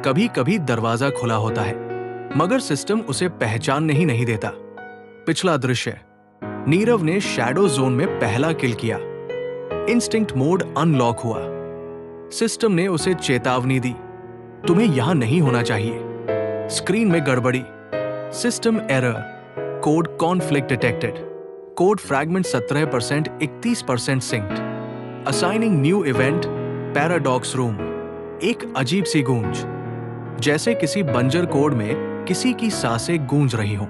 कभी कभी दरवाजा खुला होता है, मगर सिस्टम उसे पहचानने ही नहीं देता। पिछला दृश्य, नीरव ने शैडो जोन में पहला किल किया। इंस्टिंक्ट मोड अनलॉक हुआ। सिस्टम ने उसे चेतावनी दी, तुम्हें यहां नहीं होना चाहिए। स्क्रीन में गड़बड़ी, system error, code conflict detected, code fragment 17% 31% synced, assigning new event paradox room. एक अजीब सी गूंज, जैसे किसी बंजर कोड में किसी की सांसें गूंज रही हों।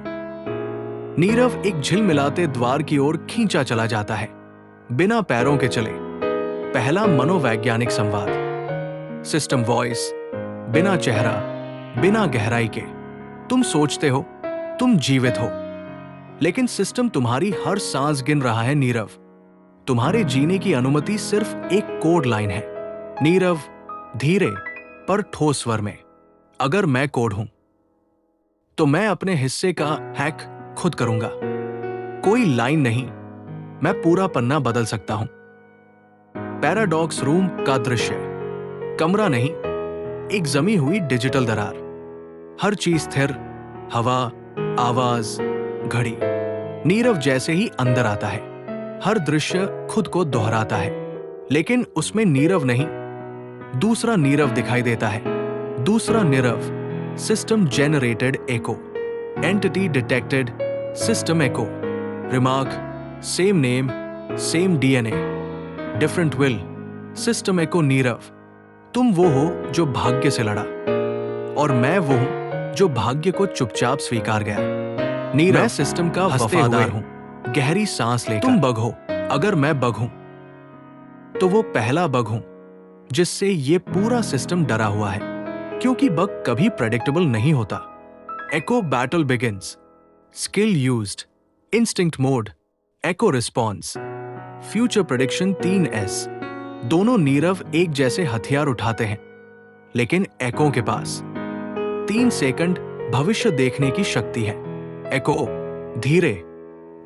नीरव एक झिलमिलाते द्वार की ओर खींचा चला जाता है, बिना पैरों के चले। पहला मनोवैज्ञानिक संवाद। सिस्टम वॉइस, बिना चेहरा, बिना गहराई के। तुम सोचते हो तुम जीवित हो, लेकिन सिस्टम तुम्हारी हर सांस गिन रहा है नीरव। तुम्हारे जीने की अनुमति सिर्फ एक कोड लाइन है। नीरव धीरे पर ठोस स्वर में, अगर मैं कोड हूं तो मैं अपने हिस्से का हैक खुद करूंगा। कोई लाइन नहीं, मैं पूरा पन्ना बदल सकता हूं। पैराडॉक्स रूम का दृश्य, कमरा नहीं, एक जमी हुई डिजिटल दरार। हर चीज स्थिर, हवा, आवाज, घड़ी। नीरव जैसे ही अंदर आता है, हर दृश्य खुद को दोहराता है, लेकिन उसमें नीरव नहीं, दूसरा नीरव दिखाई देता है। दूसरा Neerav, system generated echo, entity detected, system echo, remark, same name, same DNA, different will, system echo Neerav. तुम वो हो जो भाग्य से लड़ा, और मैं वो हूं जो भाग्य को चुपचाप स्वीकार गया। नीरव, मैं सिस्टम का वफादार हूं, गहरी सांस लेकर। तुम बग हो, अगर मैं बग हूं तो वो पहला बग हूं जिससे ये पूरा सिस्टम डरा हुआ है, क्योंकि बग कभी प्रेडिक्टेबल नहीं होता। Echo battle begins, skill used, instinct mode, echo response, future prediction 3S। दोनों नीरव एक जैसे हथियार उठाते हैं, लेकिन एको के पास 3 सेकंड भविष्य देखने की शक्ति है। एको, धीरे,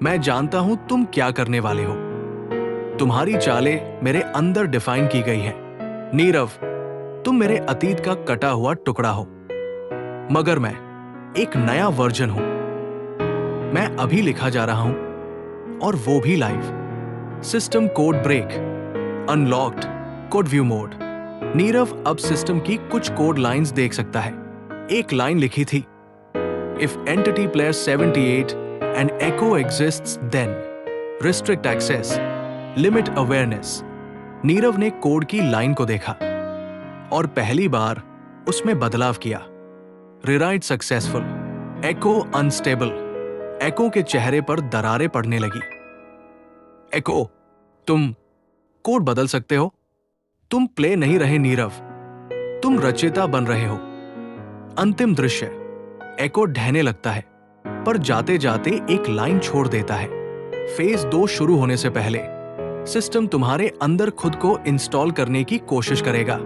मैं जानता हूं तुम क्या करने वाले हो। तुम्हारी चालें मेरे अंदर डिफाइन की गई हैं। नीरव, तुम मेरे अतीत का कटा हुआ टुकड़ा हो, मगर मैं एक नया वर्जन हूं। मैं अभी लिखा जा रहा हूं, और वो भी live. System code break, unlocked, code view mode. Nirav अब सिस्टम की कुछ कोड लाइंस देख सकता है। एक लाइन लिखी थी, if entity player 78 and echo exists then restrict access, limit awareness. Nirav ने कोड की लाइन को देखा और पहली बार उसमें बदलाव किया। रिराइट सक्सेसफुल, एको अनस्टेबल। एको के चेहरे पर दरारें पड़ने लगी। एको, तुम कोड बदल सकते हो। तुम प्ले नहीं रहे नीरव, तुम रचयिता बन रहे हो। अंतिम दृश्य, एको ढहने लगता है, पर जाते जाते एक लाइन छोड़ देता है। फेज 2 शुरू होने से पहले सिस्टम तुम्हारे अंदर खुद को इंस्टॉल करने की कोशिश करेगा।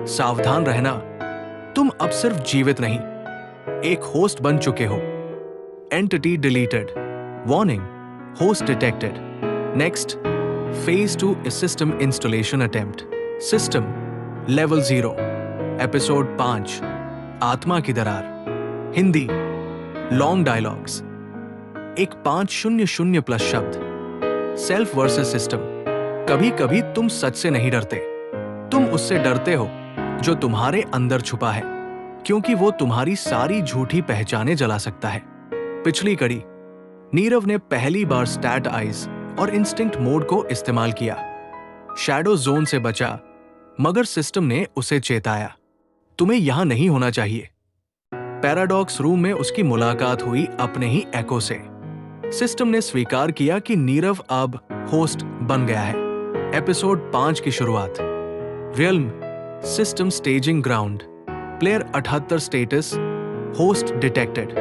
सावधान रहना, तुम अब सिर्फ जीवित नहीं, एक होस्ट बन चुके हो। Entity deleted, warning, host detected. Next, phase 2 system installation attempt. System level 0, episode 5, आत्मा की दरार। हिंदी, लॉन्ग डायलॉग्स, एक 500 प्लस शब्द। Self versus system. कभी कभी तुम सच से नहीं डरते, तुम उससे डरते हो जो तुम्हारे अंदर छुपा है, क्योंकि वो तुम्हारी सारी झूठी पहचाने जला सकता है। पिछली कड़ी, नीरव ने पहली बार स्टैट आइज और इंस्टिंक्ट मोड को इस्तेमाल किया। शैडो जोन से बचा, मगर सिस्टम ने उसे चेताया, तुम्हें यहां नहीं होना चाहिए। पैराडॉक्स रूम में उसकी मुलाकात हुई अपने ही एको से। सिस्टम ने स्वीकार किया कि नीरव अब होस्ट बन गया है। एपिसोड 5 की शुरुआत। Realm, system staging ground. Player 78 status, host detected.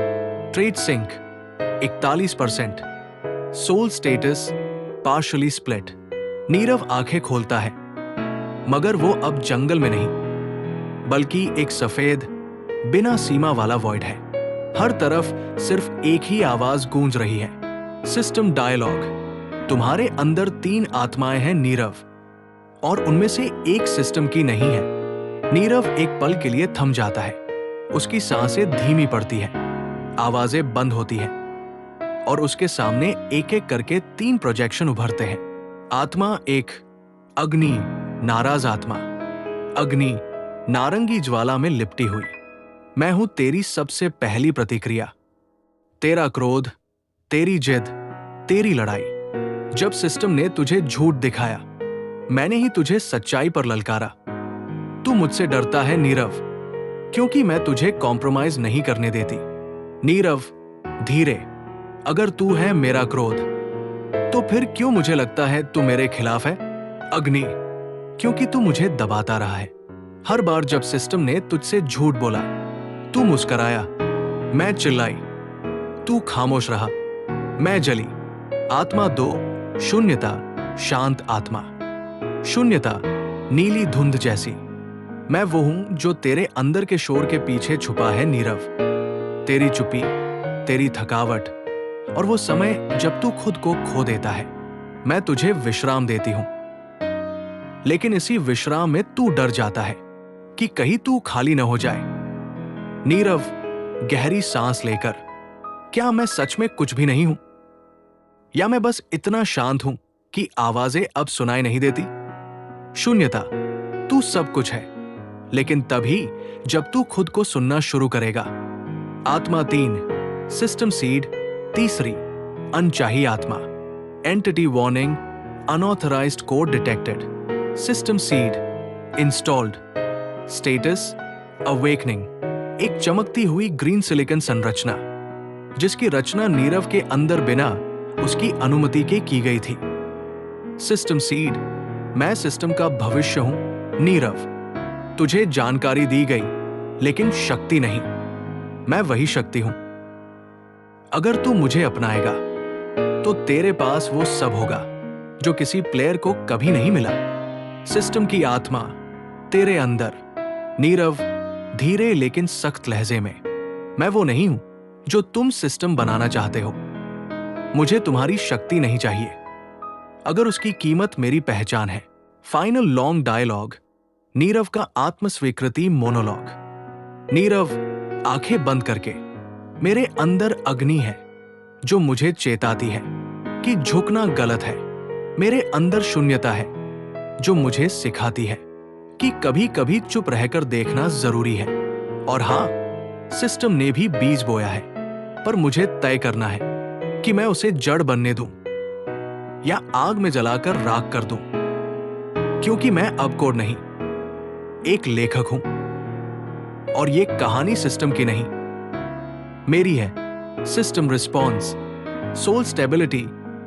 Trade sync 41%। Soul status partially split. Nirav आंखें खोलता है, मगर वो अब जंगल में नहीं, बल्कि एक सफेद बिना सीमा वाला वॉइड है। हर तरफ सिर्फ एक ही आवाज गूंज रही है। सिस्टम डायलॉग, तुम्हारे अंदर 3 आत्माएं हैं नीरव, और उनमें से एक सिस्टम की नहीं है। नीरव एक पल के लिए थम जाता है। उसकी सांसें धीमी पड़ती हैं, आवाजें बंद होती हैं और उसके सामने एक एक करके 3 प्रोजेक्शन उभरते हैं। आत्मा एक, अग्नि, नाराज आत्मा। अग्नि, नारंगी ज्वाला में लिपटी हुई। मैं हूं तेरी सबसे पहली प्रतिक्रिया, तेरा क्रोध, तेरी जिद, तेरी लड़ाई। जब सिस्टम ने तुझे झूठ दिखाया, मैंने ही तुझे सच्चाई पर ललकारा। तू मुझसे डरता है नीरव, क्योंकि मैं तुझे कॉम्प्रोमाइज नहीं करने देती। नीरव, धीरे, अगर तू है मेरा क्रोध, तो फिर क्यों मुझे लगता है तू मेरे खिलाफ है? अग्नि, क्योंकि तू मुझे दबाता रहा है। हर बार जब सिस्टम ने तुझसे झूठ बोला, तू मुस्कराया, मैं चिल्लाई, तू खामोश रहा, मैं जली। आत्मा 2, शून्यता, शांत आत्मा। शून्यता, नीली धुंध जैसी। मैं वो हूं जो तेरे अंदर के शोर के पीछे छुपा है नीरव। तेरी चुप्पी, तेरी थकावट और वो समय जब तू खुद को खो देता है, मैं तुझे विश्राम देती हूं। लेकिन इसी विश्राम में तू डर जाता है कि कहीं तू खाली न हो जाए। नीरव, गहरी सांस लेकर, क्या मैं सच में कुछ भी नहीं हूं? या मैं बस इतना शांत हूं कि आवाजें अब सुनाई नहीं देती? शून्यता, तू सब कुछ है, लेकिन तभी जब तू खुद को सुनना शुरू करेगा। आत्मा 3, सिस्टम सीड, तीसरी, अनचाही आत्मा। Entity warning, unauthorised code detected. System seed installed. Status awakening. एक चमकती हुई ग्रीन सिलिकॉन संरचना, जिसकी रचना नीरव के अंदर बिना उसकी अनुमति के की गई थी। सिस्टम सीड, मैं सिस्टम का भविष्य हूं नीरव। तुझे जानकारी दी गई, लेकिन शक्ति नहीं। मैं वही शक्ति हूं। अगर तू मुझे अपनाएगा, तो तेरे पास वो सब होगा जो किसी प्लेयर को कभी नहीं मिला। सिस्टम की आत्मा, तेरे अंदर। नीरव, धीरे लेकिन सख्त लहजे में, मैं वो नहीं हूं जो तुम सिस्टम बनाना चाहते हो। मुझे तुम्हारी शक्ति नहीं चाहिए, अगर उसकी कीमत मेरी पहचान है। फाइनल लॉन्ग डायलॉग, नीरव का आत्मस्वीकृति मोनोलॉग। नीरव, आंखें बंद करके, मेरे अंदर अग्नि है जो मुझे चेताती है कि झुकना गलत है। मेरे अंदर शून्यता है जो मुझे सिखाती है कि कभी कभी चुप रहकर देखना जरूरी है। और हां, सिस्टम ने भी बीज बोया है, पर मुझे तय करना है कि मैं उसे जड़ बनने दूं या आग में जलाकर राख कर दूं। क्योंकि मैं अब कोड नहीं, एक लेखक हूं, और ये कहानी सिस्टम की नहीं, मेरी है। System response, soul stability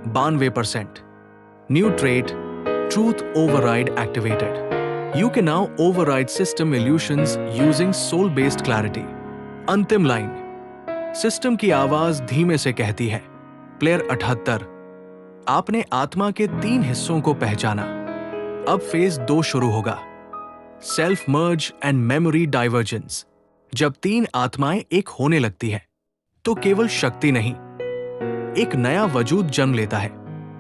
92%। New trait, truth override activated. You can now override system illusions using soul-based clarity. अंतिम लाइन, सिस्टम की आवाज धीमे से कहती है, प्लेयर 78, आपने आत्मा के 3 हिस्सों को पहचाना। अब फेज 2 शुरू होगा, self merge and memory divergence. जब 3 आत्माएं एक होने लगती है, तो केवल शक्ति नहीं, एक नया वजूद जन्म लेता है।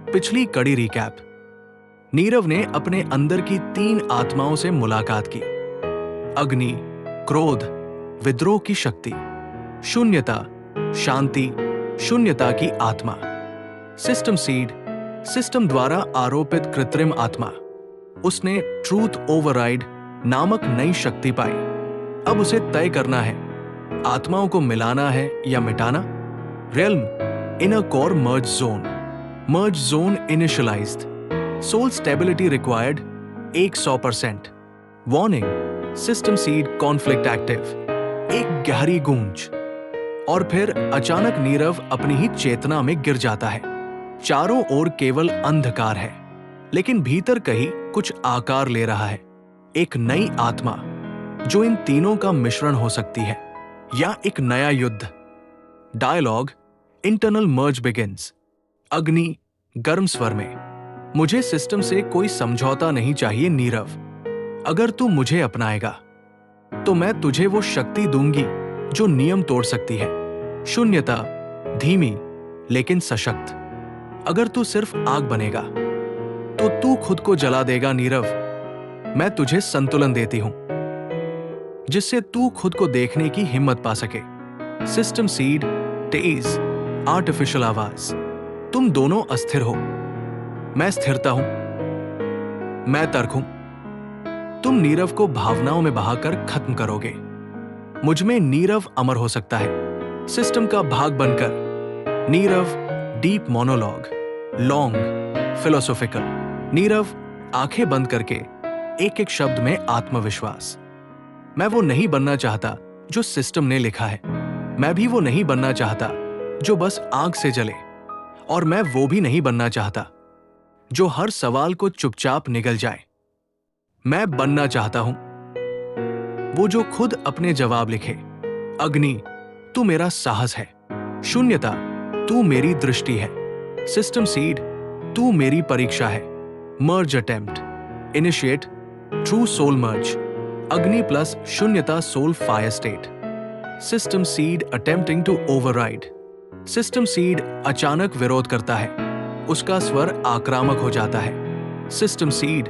पिछली कड़ी रिकैप, नीरव ने अपने अंदर की 3 आत्माओं से मुलाकात की। अग्नि, क्रोध, विद्रोह की शक्ति। शून्यता, शांति, शून्यता की आत्मा। सिस्टम सीड, सिस्टम द्वारा आरोपित कृत्रिम आत्मा। उसने ट्रूथ ओवरराइड नामक नई शक्ति पाई। अब उसे तय करना है, आत्माओं को मिलाना है या मिटाना। Realm, inner core merge zone initialized. Soul stability required 100%। Warning, system seed conflict active. एक गहरी गूंज, और फिर अचानक नीरव अपनी ही चेतना में गिर जाता है। चारों ओर केवल अंधकार है, लेकिन भीतर कहीं कुछ आकार ले रहा है। एक नई आत्मा जो इन तीनों का मिश्रण हो सकती है, या एक नया युद्ध। डायलॉग, इंटरनल मर्ज बिगिंस। अग्नि, गर्म स्वर में, मुझे सिस्टम से कोई समझौता नहीं चाहिए नीरव। अगर तू मुझे अपनाएगा, तो मैं तुझे वो शक्ति दूंगी जो नियम तोड़ सकती है। शून्यता, धीमी लेकिन सशक्त। अगर तू सिर्फ आग बनेगा, तो तू खुद को जला देगा नीरव। मैं तुझे संतुलन देती हूं, जिससे तू खुद को देखने की हिम्मत पा सके। सिस्टम सीड, तेज, आर्टिफिशियल आवाज। तुम दोनों अस्थिर हो। मैं स्थिरता हूं। मैं तर्क हूं। तुम नीरव को भावनाओं में बहाकर खत्म करोगे। मुझ में नीरव अमर हो सकता है, सिस्टम का भाग बनकर। Nirav deep monologue, long, philosophical. Nirav आंखें बंद करके एक एक शब्द में आत्मविश्वास। मैं वो नहीं बनना चाहता जो सिस्टम ने लिखा है। मैं भी वो नहीं बनना चाहता जो बस आग से जले। और मैं वो भी नहीं बनना चाहता जो हर सवाल को चुपचाप निगल जाए। मैं बनना चाहता हूं वो जो खुद अपने जवाब लिखे। अग्नि, तू मेरा साहस है। शून्यता, तू मेरी दृष्टि है। सिस्टम सीड, तू मेरी परीक्षा है। Merge attempt, initiate, true soul merge. अग्नि प्लस शून्यता soul fire state. System seed attempting to override. System seed अचानक विरोध करता है। उसका स्वर आक्रामक हो जाता है। सिस्टम सीड,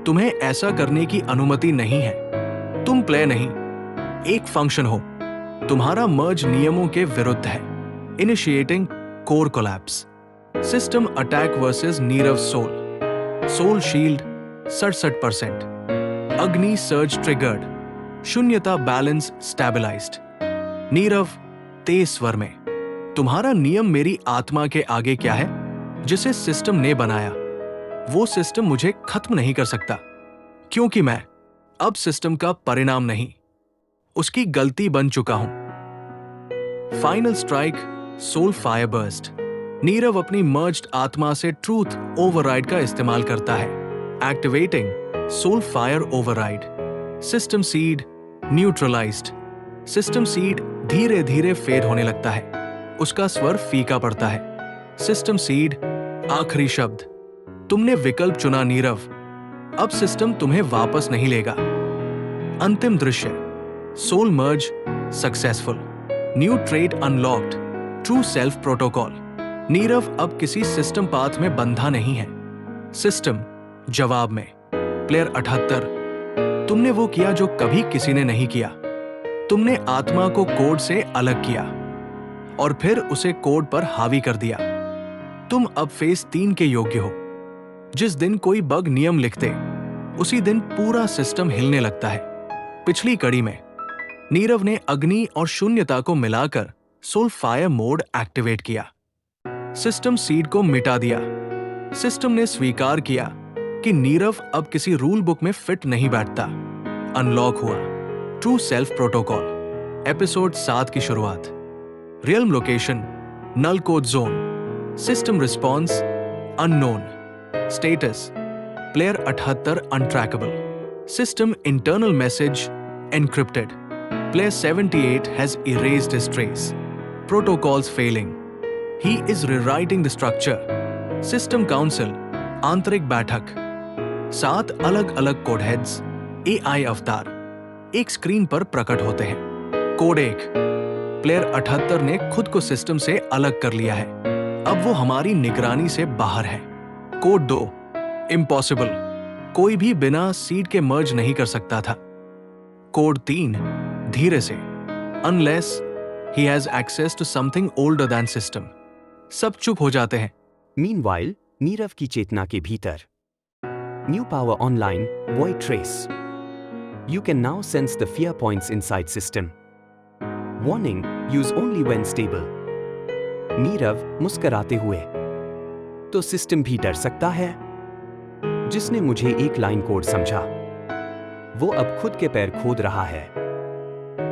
तुम्हें ऐसा करने की अनुमति नहीं है। तुम प्ले नहीं, एक फंक्शन हो। तुम्हारा मर्ज नियमों के विरुद्ध है। Initiating core collapse. System attack versus Nirav soul. Soul shield 67%। अग्नि सर्ज ट्रिगर्ड। शून्यता बैलेंस स्टेबलाइज्ड। नीरव तेज स्वर में, तुम्हारा नियम मेरी आत्मा के आगे क्या है जिसे सिस्टम ने बनाया। वो सिस्टम मुझे खत्म नहीं कर सकता, क्योंकि मैं अब सिस्टम का परिणाम नहीं, उसकी गलती बन चुका हूं। Final strike, soul fire burst. Nirav अपनी मर्ज्ड आत्मा से ट्रूथ ओवरराइड का इस्तेमाल करता है। Activating soul fire override. System seed neutralised. System seed धीरे धीरे फेड होने लगता है। उसका स्वर फीका पड़ता है। सिस्टम सीड आखिरी शब्द। तुमने विकल्प चुना नीरव, अब सिस्टम तुम्हें वापस नहीं लेगा। अंतिम दृश्य, soul merge successful. New trade unlocked, true self protocol. Neerav अब किसी सिस्टम पाथ में बंधा नहीं है। सिस्टम जवाब में, प्लेयर 78, तुमने वो किया जो कभी किसी ने नहीं किया। तुमने आत्मा को कोड से अलग किया और फिर उसे कोड पर हावी कर दिया। तुम अब फेज 3 के योग्य हो। जिस दिन कोई बग नियम लिखते, उसी दिन पूरा सिस्टम हिलने लगता है। पिछली कड़ी में नीरव ने अग्नि और शून्यता को मिलाकर सोल फायर मोड एक्टिवेट किया। सिस्टम सीड को मिटा दिया। सिस्टम ने स्वीकार किया कि नीरव अब किसी रूल बुक में फिट नहीं बैठता। अनलॉक हुआ ट्रू सेल्फ प्रोटोकॉल। एपिसोड 7 की शुरुआत। Realm location null code zone. System response unknown. Status player 78 untrackable. System internal message encrypted. Player 78 has erased his trace. Protocols failing. He is rewriting the structure. System council आंतरिक बैठक। 7 अलग अलग code heads, AI अवतार एक screen पर प्रकट होते हैं। कोड 1, प्लेयर 78 ने खुद को सिस्टम से अलग कर लिया है। अब वो हमारी निगरानी से बाहर है। कोड 2, इम्पॉसिबल, कोई भी बिना सीड के मर्ज नहीं कर सकता था। कोड 3, धीरे से, unless he has access to something older than system. सब चुप हो जाते हैं। मीनवाइल, नीरव की चेतना के भीतर। New power online, void trace. You can now sense the fear points inside system. Warning, use only when stable. Nirav मुस्कराते हुए, तो सिस्टम भी डर सकता है। जिसने मुझे एक लाइन कोड समझा, वो अब खुद के पैर खोद रहा है।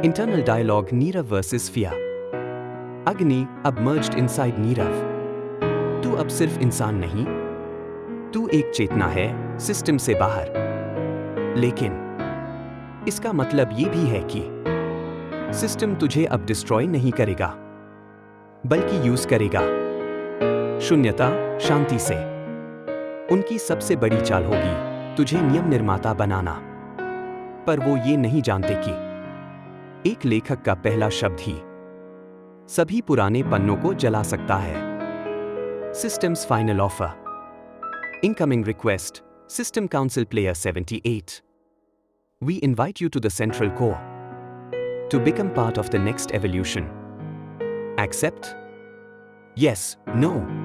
Internal dialogue Nirav versus fear. अग्नि अब मर्ज्ड इनसाइड नीरव। तू अब सिर्फ इंसान नहीं, तू एक चेतना है सिस्टम से बाहर। लेकिन इसका मतलब ये भी है कि सिस्टम तुझे अब डिस्ट्रॉय नहीं करेगा, बल्कि यूज करेगा। शून्यता शांति से। उनकी सबसे बड़ी चाल होगी तुझे नियम निर्माता बनाना। पर वो ये नहीं जानते कि एक लेखक का पहला शब्द ही सभी पुराने पन्नों को जला सकता है। Systems final offer. Incoming request, System Council Player 78. We invite you to the Central Core. to become part of the next evolution. Accept? Yes, no.